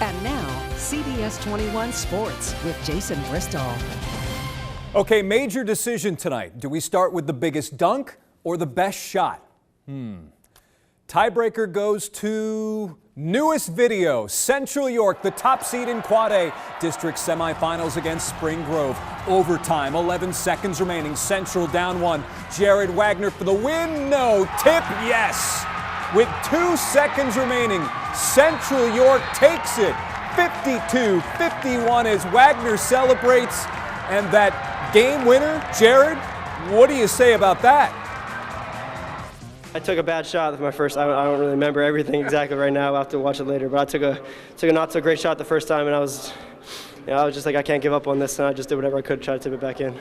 And now, CBS 21 Sports with Jason Bristol. Okay, major decision tonight. Do we start with the biggest dunk or the best shot? Tiebreaker goes to newest video. Central York, the top seed in Quad A. District semifinals against Spring Grove. Overtime, 11 seconds remaining. Central down one. Jared Wagner for the win. No. Tip, yes. With 2 seconds remaining, Central York takes it. 52-51 as Wagner celebrates. And that game winner, Jared, what do you say about that? I took a bad shot with my first. I don't really remember everything exactly right now. I'll have to watch it later. But I took a not so great shot the first time, and I was just like, I can't give up on this, and I just did whatever I could to try to tip it back in.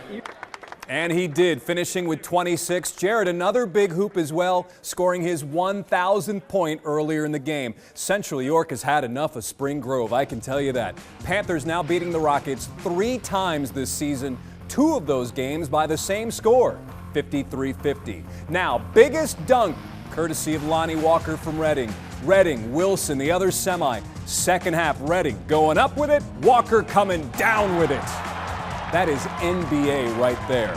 And he did, finishing with 26. Jared, another big hoop as well, scoring his 1,000th point earlier in the game. Central York has had enough of Spring Grove, I can tell you that. Panthers now beating the Rockets 3 times this season, 2 of those games by the same score, 53-50. Now, biggest dunk, courtesy of Lonnie Walker from Reading. Reading, Wilson, the other semi. Second half, Reading going up with it, Walker coming down with it. That is NBA right there.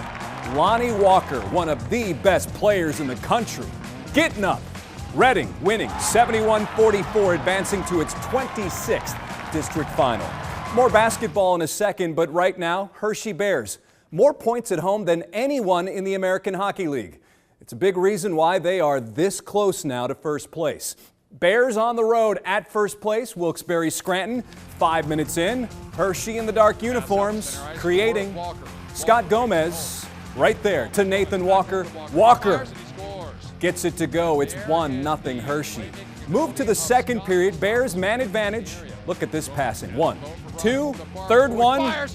Lonnie Walker, one of the best players in the country, getting up. Reading winning 71-44, advancing to its 26th district final. More basketball in a second, but right now, Hershey Bears. More points at home than anyone in the American Hockey League. It's a big reason why they are this close now to first place. Bears on the road at first place, Wilkes-Barre Scranton. 5 minutes in, Hershey in the dark uniforms, creating. Scott Gomez right there to Nathan Walker. Walker gets it to go. It's 1-0 Hershey. Move to the second period, Bears man advantage. Look at this passing. 1, 2, third one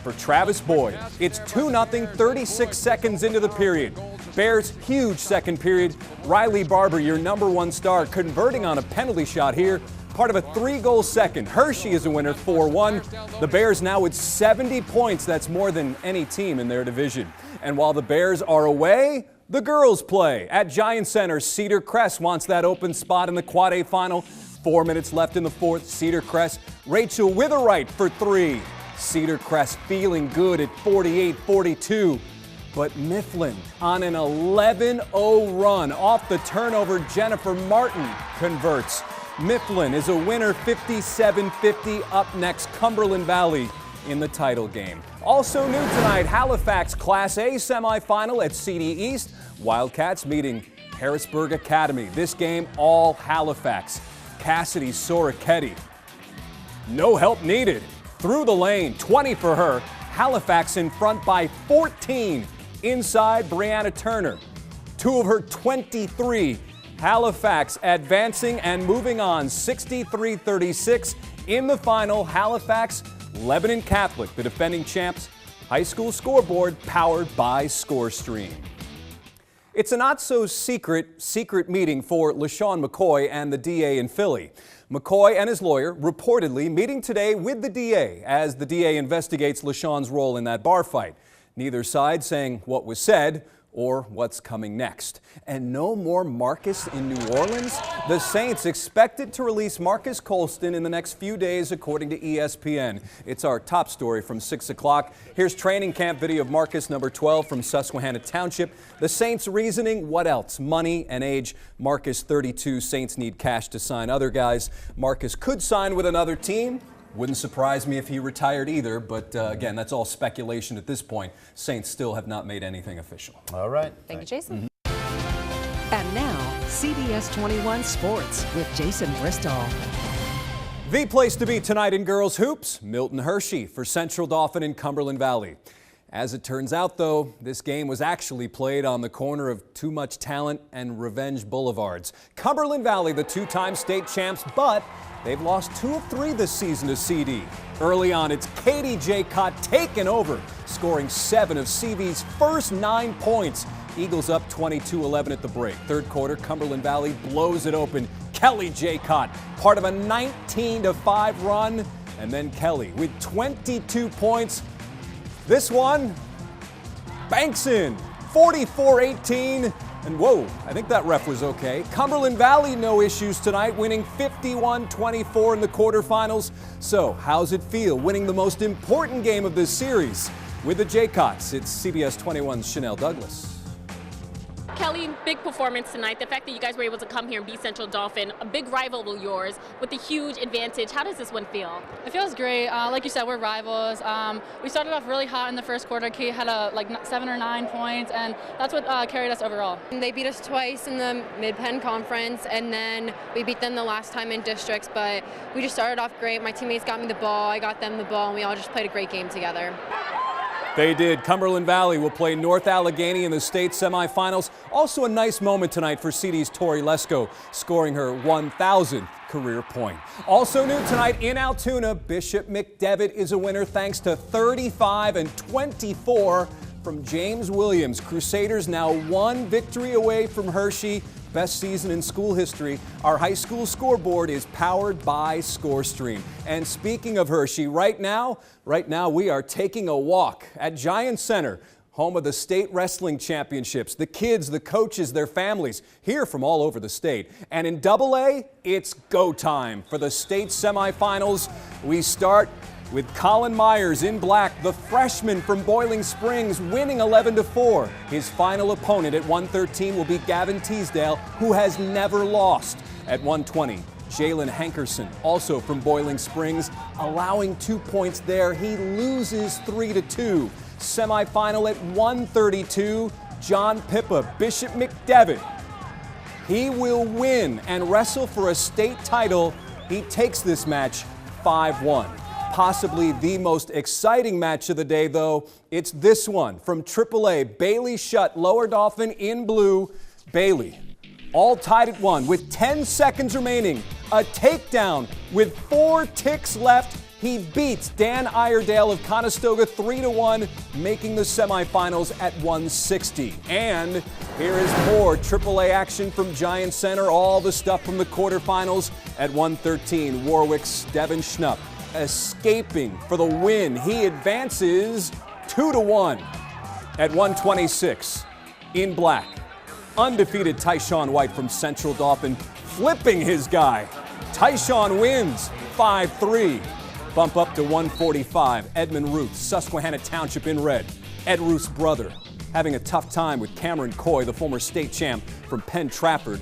for Travis Boyd. It's 2-0, 36 seconds into the period. Bears huge second period. Riley Barber, your #1 star, converting on a penalty shot here. Part of a 3-goal second. Hershey is a winner, 4-1. The Bears now with 70 points. That's more than any team in their division. And while the Bears are away, the girls play. At Giant Center, Cedar Crest wants that open spot in the Quad A final. 4 minutes left in the fourth. Cedar Crest, Rachel Witherite for 3. Cedar Crest feeling good at 48-42. But Mifflin on an 11-0 run. Off the turnover, Jennifer Martin converts. Mifflin is a winner, 57-50. Up next, Cumberland Valley in the title game. Also new tonight, Halifax Class A semifinal at CD East. Wildcats meeting Harrisburg Academy. This game, all Halifax. Cassidy Soraketti. No help needed. Through the lane, 20 for her. Halifax in front by 14. Inside, Brianna Turner. 2 of her 23. Halifax advancing and moving on, 63-36. In the final, Halifax, Lebanon Catholic, the defending champs. High school scoreboard powered by ScoreStream. It's a not-so-secret meeting for LaShawn McCoy and the DA in Philly. McCoy and his lawyer reportedly meeting today with the DA as the DA investigates LaShawn's role in that bar fight. Neither side saying what was said or what's coming next. And no more Marcus in New Orleans? The Saints expected to release Marcus Colston in the next few days, according to ESPN. It's our top story from 6 o'clock. Here's training camp video of Marcus, number 12 from Susquehanna Township. The Saints reasoning, what else? Money and age. Marcus, 32. Saints need cash to sign other guys. Marcus could sign with another team. Wouldn't surprise me if he retired either, but again, that's all speculation at this point. Saints still have not made anything official. All right. Thank you, Jason. And now, CBS 21 Sports with Jason Bristol. The place to be tonight in girls hoops, Milton Hershey for Central Dauphin in Cumberland Valley. As it turns out, though, this game was actually played on the corner of Too Much Talent and Revenge Boulevards. Cumberland Valley, the 2-time state champs, but they've lost 2 of 3 this season to CD. Early on, it's Katie Jaycott taking over, scoring 7 of CV's first 9 points. Eagles up 22-11 at the break. Third quarter, Cumberland Valley blows it open. Kelly Jaycott, part of a 19-5 run. And then Kelly with 22 points. This one banks in, 44-18. And whoa, I think that ref was okay. Cumberland Valley, no issues tonight, winning 51-24 in the quarterfinals. So, how's it feel winning the most important game of this series? With the Jaycotts, it's CBS 21's Chanel Douglas. Kelly, big performance tonight. The fact that you guys were able to come here and beat Central Dauphin, a big rival of yours, with a huge advantage. How does this one feel? It feels great. Like you said, we're rivals. We started off really hot in the first quarter. Kate had like 7 or 9 points, and that's what carried us overall. They beat us twice in the Mid-Penn Conference, and then we beat them the last time in districts, but we just started off great. My teammates got me the ball, I got them the ball, and we all just played a great game together. They did. Cumberland Valley will play North Allegheny in the state semifinals. Also a nice moment tonight for CD's Tori Lesko, scoring her 1,000th career point. Also new tonight in Altoona, Bishop McDevitt is a winner thanks to 35 and 24 from James Williams. Crusaders now 1 victory away from Hershey. Best season in school history. Our high school scoreboard is powered by ScoreStream. And speaking of Hershey, right now we are taking a walk at Giant Center, home of the state wrestling championships. The kids, the coaches, their families, here from all over the state. And in AA, it's go time for the state semifinals. We start with Colin Myers in black, the freshman from Boiling Springs, winning 11-4. His final opponent at 113 will be Gavin Teasdale, who has never lost. At 120, Jalen Hankerson, also from Boiling Springs, allowing 2 points there. He loses 3-2. Semifinal at 132, John Pippa, Bishop McDevitt. He will win and wrestle for a state title. He takes this match 5-1. Possibly the most exciting match of the day, though, it's this one from AAA. Bailey Shutt, Lower Dauphin in blue. Bailey, all tied at 1 with 10 seconds remaining. A takedown with 4 ticks left. He beats Dan Iredale of Conestoga 3-1, making the semifinals at 160. And here is more AAA action from Giant Center. All the stuff from the quarterfinals at 113. Warwick's Devin Schnupp escaping for the win. He advances 2-1 at 126. In black, undefeated Tyshawn White from Central Dauphin, flipping his guy. Tyshawn wins 5-3. Bump up to 145. Edmund Ruth, Susquehanna Township in red. Ed Ruth's brother, having a tough time with Cameron Coy, the former state champ from Penn Trafford.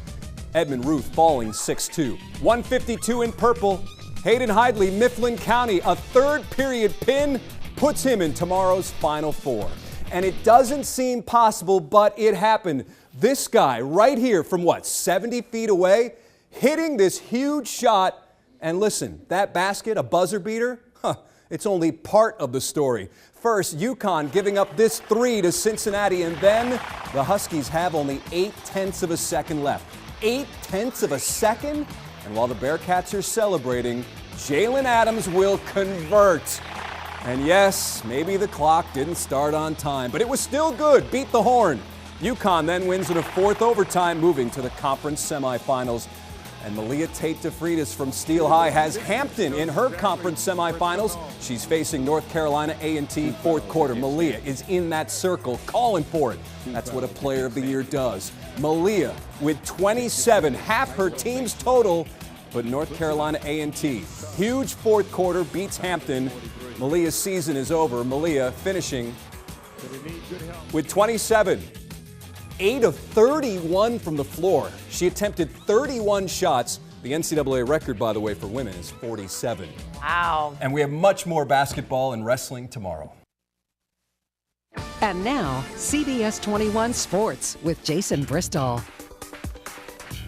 Edmund Ruth falling 6-2. 152 in purple. Hayden Hidley, Mifflin County, a third period pin puts him in tomorrow's Final Four. And it doesn't seem possible, but it happened. This guy right here from 70 feet away, hitting this huge shot. And listen, that basket, a buzzer beater, it's only part of the story. First, UConn giving up this 3 to Cincinnati, and then the Huskies have only 0.8 of a second left. 0.8 of a second? And while the Bearcats are celebrating, Jalen Adams will convert. And yes, maybe the clock didn't start on time, but it was still good. Beat the horn. UConn then wins in a 4th overtime, moving to the conference semifinals. And Malia Tate DeFreitas from Steel High has Hampton in her conference semifinals. She's facing North Carolina A&T 4th quarter. Malia is in that circle, calling for it. That's what a player of the year does. Malia with 27, half her team's total, but North Carolina A&T. Huge 4th quarter, beats Hampton. Malia's season is over. Malia finishing with 27. 8 of 31 from the floor. She attempted 31 shots. The NCAA record, by the way, for women is 47. Wow. And we have much more basketball and wrestling tomorrow. And now, CBS 21 Sports with Jason Bristol.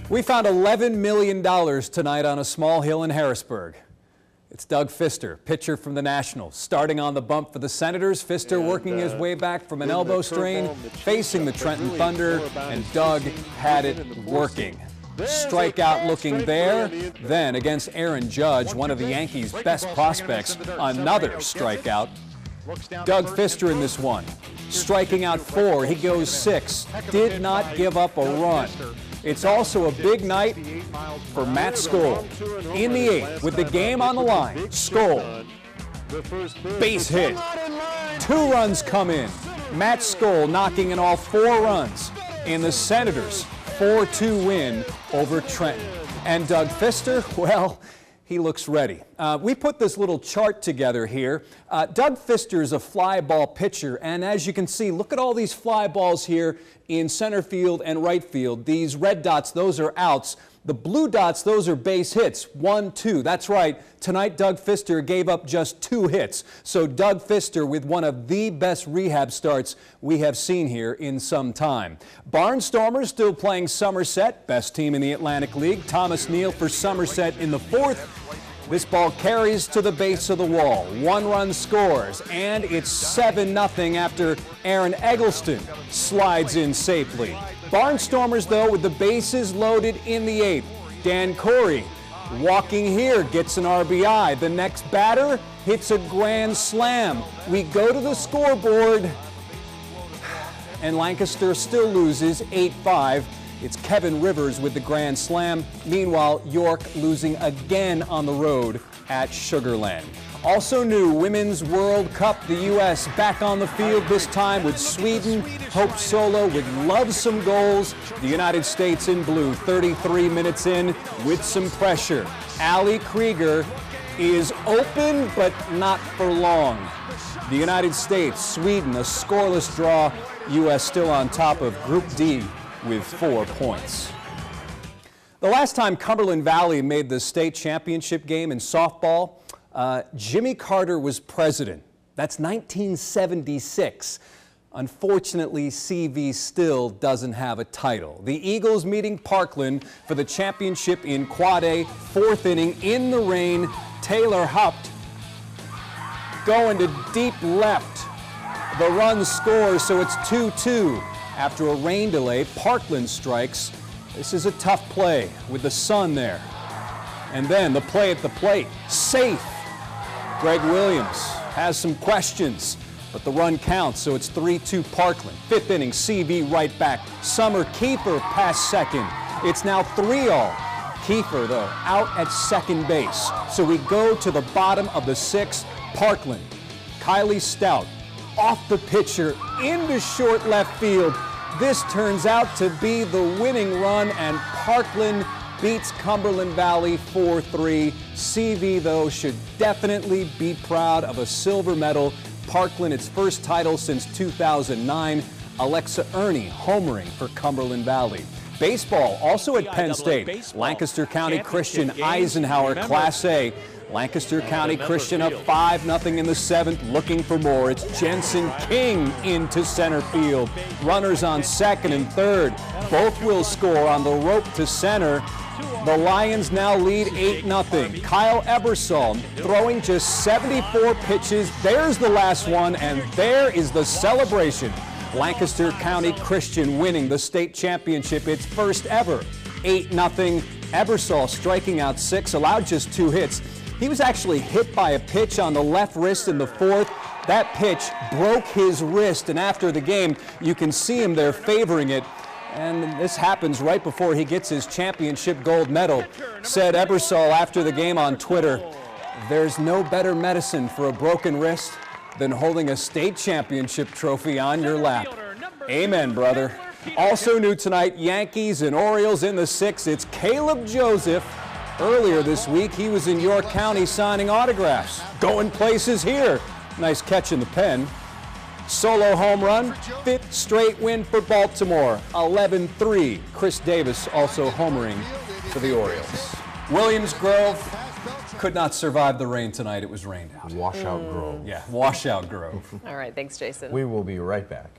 We found $11 million tonight on a small hill in Harrisburg. It's Doug Fister, pitcher from the Nationals, starting on the bump for the Senators. Fister working his way back from an elbow strain, facing the Trenton Thunder, and Doug had it working. Strikeout looking there. Then against Aaron Judge, one of the Yankees' best prospects, another strikeout. Doug Fister in this one, striking out 4. He goes 6. Did not give up a run. It's also a big night for Matt Skoll. In the 8th, with the game on the line, Skoll, base hit. 2 runs come in. Matt Skoll knocking in all 4 runs. in the Senators' 4-2 win over Trenton. And Doug Fister, well, he looks ready. We put this little chart together here. Doug Fister is a fly ball pitcher, and as you can see, look at all these fly balls here in center field and right field. These red dots, those are outs. The blue dots, those are base hits. 1, 2. That's right. Tonight, Doug Fister gave up just 2 hits. So Doug Fister with one of the best rehab starts we have seen here in some time. Barnstormers still playing Somerset, best team in the Atlantic League. Thomas Neal for Somerset in the 4th. This ball carries to the base of the wall. 1 run scores, and it's 7-0 after Aaron Eggleston slides in safely. Barnstormers, though, with the bases loaded in the 8th. Dan Corey walking here, gets an RBI. The next batter hits a grand slam. We go to the scoreboard, and Lancaster still loses 8-5. It's Kevin Rivers with the grand slam. Meanwhile, York losing again on the road at Sugarland. Also new, Women's World Cup, the U.S. back on the field, this time with Sweden. Hope Solo with Love Some Goals. The United States in blue, 33 minutes in with some pressure. Allie Krieger is open, but not for long. The United States, Sweden, a scoreless draw. U.S. still on top of Group D with 4 points. The last time Cumberland Valley made the state championship game in softball, Jimmy Carter was president. That's 1976. Unfortunately, CV still doesn't have a title. The Eagles meeting Parkland for the championship in Quad A, 4th inning in the rain. Taylor Hupt going to deep left. The run scores, so it's 2-2. After a rain delay, Parkland strikes. This is a tough play with the sun there. And then the play at the plate, safe. Greg Williams has some questions, but the run counts, so it's 3-2 Parkland. 5th inning, CV right back. Summer Kiefer past second. It's now 3-all. Kiefer, though, out at second base. So we go to the bottom of the 6th. Parkland, Kylie Stout, off the pitcher, into short left field. This turns out to be the winning run, and Parkland beats Cumberland Valley 4-3. CV, though, should definitely be proud of a silver medal. Parkland, its first title since 2009. Alexa Ernie homering for Cumberland Valley. Baseball, also at Penn State. Lancaster County Christian Eisenhower Class A. Lancaster County Christian up 5-0 in the 7th, looking for more. It's Jensen King into center field. Runners on 2nd and 3rd. Both will score on the rope to center. The Lions now lead 8-0. Kyle Ebersol throwing just 74 pitches. There's the last one, and there is the celebration. Lancaster County Christian winning the state championship, its first ever. 8-0. Ebersol striking out 6, allowed just 2 hits. He was actually hit by a pitch on the left wrist in the 4th. That pitch broke his wrist, and after the game, you can see him there favoring it. And this happens right before he gets his championship gold medal. Said Ebersol after the game on Twitter, "There's no better medicine for a broken wrist than holding a state championship trophy on your lap." Amen, brother. Also new tonight, Yankees and Orioles in the 6th. It's Caleb Joseph. Earlier this week, he was in York County signing autographs. Going places here. Nice catch in the pen. Solo home run, 5th straight win for Baltimore, 11-3. Chris Davis also homering for the Orioles. Williams Grove could not survive the rain tonight. It was rained out. Washout Grove. Yeah, Washout Grove. All right, thanks, Jason. We will be right back.